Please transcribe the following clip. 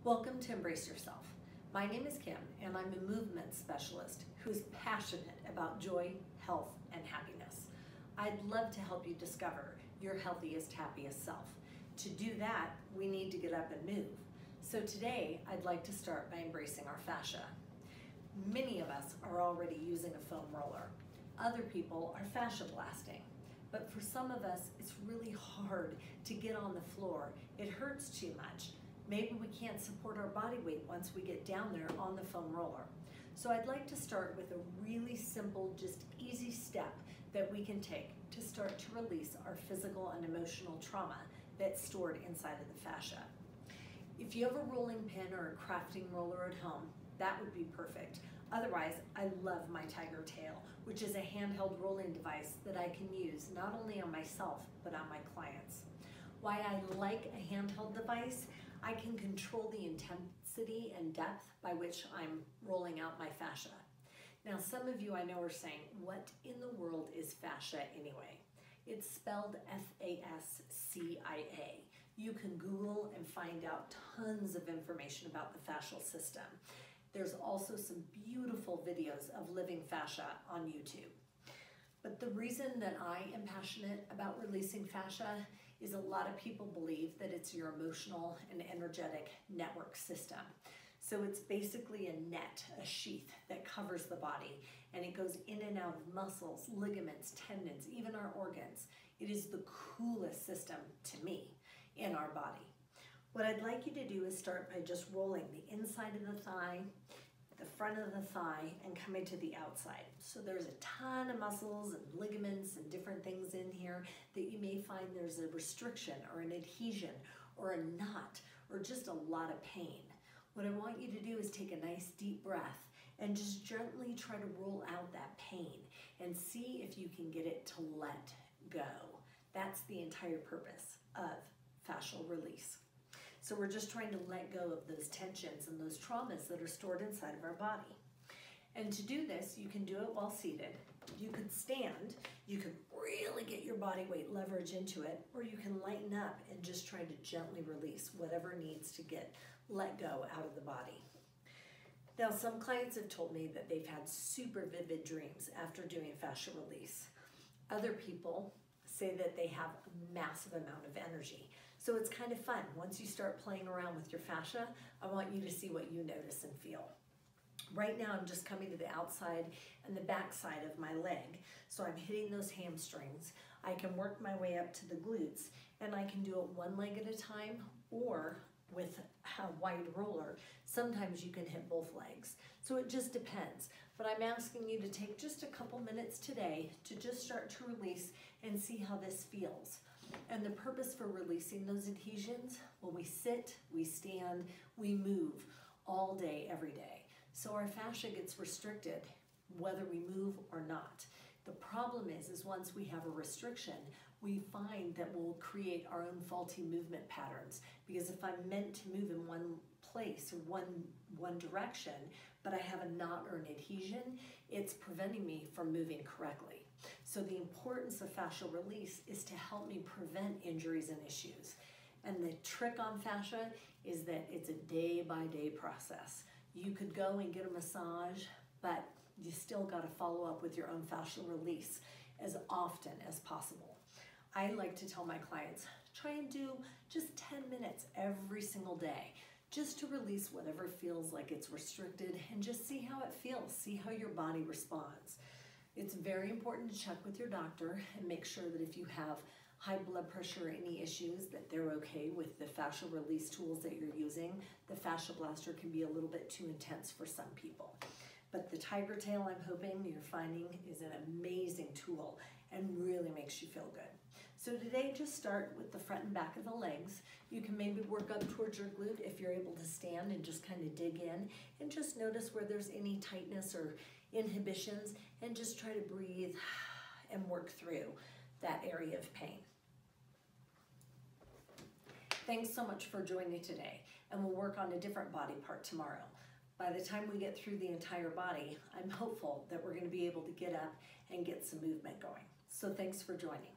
Welcome to Embrace Yourself. My name is Kim, and I'm a movement specialist who is passionate about joy, health, and happiness. I'd love to help you discover your healthiest, happiest self. To do that, we need to get up and move. So today, I'd like to start by embracing our fascia. Many of us are already using a foam roller. Other people are fascia blasting. But for some of us, it's really hard to get on the floor. It hurts too much. Maybe we can't support our body weight once we get down there on the foam roller. So I'd like to start with a really simple, just easy step that we can take to start to release our physical and emotional trauma that's stored inside of the fascia. If you have a rolling pin or a crafting roller at home, that would be perfect. Otherwise, I love my Tiger Tail, which is a handheld rolling device that I can use not only on myself, but on my clients. Why I like a handheld device, I can control the intensity and depth by which I'm rolling out my fascia. Now, some of you I know are saying, what in the world is fascia anyway? It's spelled F-A-S-C-I-A. You can Google and find out tons of information about the fascial system. There's also some beautiful videos of living fascia on YouTube. But the reason that I am passionate about releasing fascia is a lot of people believe that it's your emotional and energetic network system. So it's basically a net, a sheath that covers the body, and it goes in and out of muscles, ligaments, tendons, even our organs. It is the coolest system to me in our body. What I'd like you to do is start by just rolling the inside of the thigh, the front of the thigh, and coming to the outside. So there's a ton of muscles and ligaments and different things in here that you may find there's a restriction or an adhesion or a knot or just a lot of pain. What I want you to do is take a nice deep breath and just gently try to roll out that pain and see if you can get it to let go. That's the entire purpose of fascial release. So we're just trying to let go of those tensions and those traumas that are stored inside of our body. And to do this, you can do it while seated. You could stand, you can really get your body weight leverage into it, or you can lighten up and just try to gently release whatever needs to get let go out of the body. Now, some clients have told me that they've had super vivid dreams after doing fascia release. Other people say that they have a massive amount of energy. So it's kind of fun. Once you start playing around with your fascia, I want you to see what you notice and feel. Right now, I'm just coming to the outside and the back side of my leg. So I'm hitting those hamstrings. I can work my way up to the glutes, and I can do it one leg at a time or with a wide roller. Sometimes you can hit both legs. So it just depends. But I'm asking you to take just a couple minutes today to just start to release and see how this feels. And the purpose for releasing those adhesions, well, we sit, we stand, we move all day, every day. So our fascia gets restricted whether we move or not. The problem is once we have a restriction, we find that we'll create our own faulty movement patterns. Because if I'm meant to move in one place or one direction, but I have a knot or an adhesion, it's preventing me from moving correctly. So the importance of fascial release is to help me prevent injuries and issues. And the trick on fascia is that it's a day-by-day process. You could go and get a massage, but you still got to follow up with your own fascial release as often as possible. I like to tell my clients, try and do just 10 minutes every single day, just to release whatever feels like it's restricted and just see how it feels, see how your body responds. It's very important to check with your doctor and make sure that if you have high blood pressure or any issues, that they're okay with the fascial release tools that you're using. The fascia blaster can be a little bit too intense for some people. But the Tiger Tail, I'm hoping you're finding, is an amazing tool and really makes you feel good. So today, just start with the front and back of the legs. You can maybe work up towards your glute if you're able to stand and just kind of dig in and just notice where there's any tightness or inhibitions and just try to breathe and work through that area of pain. Thanks so much for joining today, and we'll work on a different body part tomorrow. By the time we get through the entire body, I'm hopeful that we're going to be able to get up and get some movement going. So thanks for joining.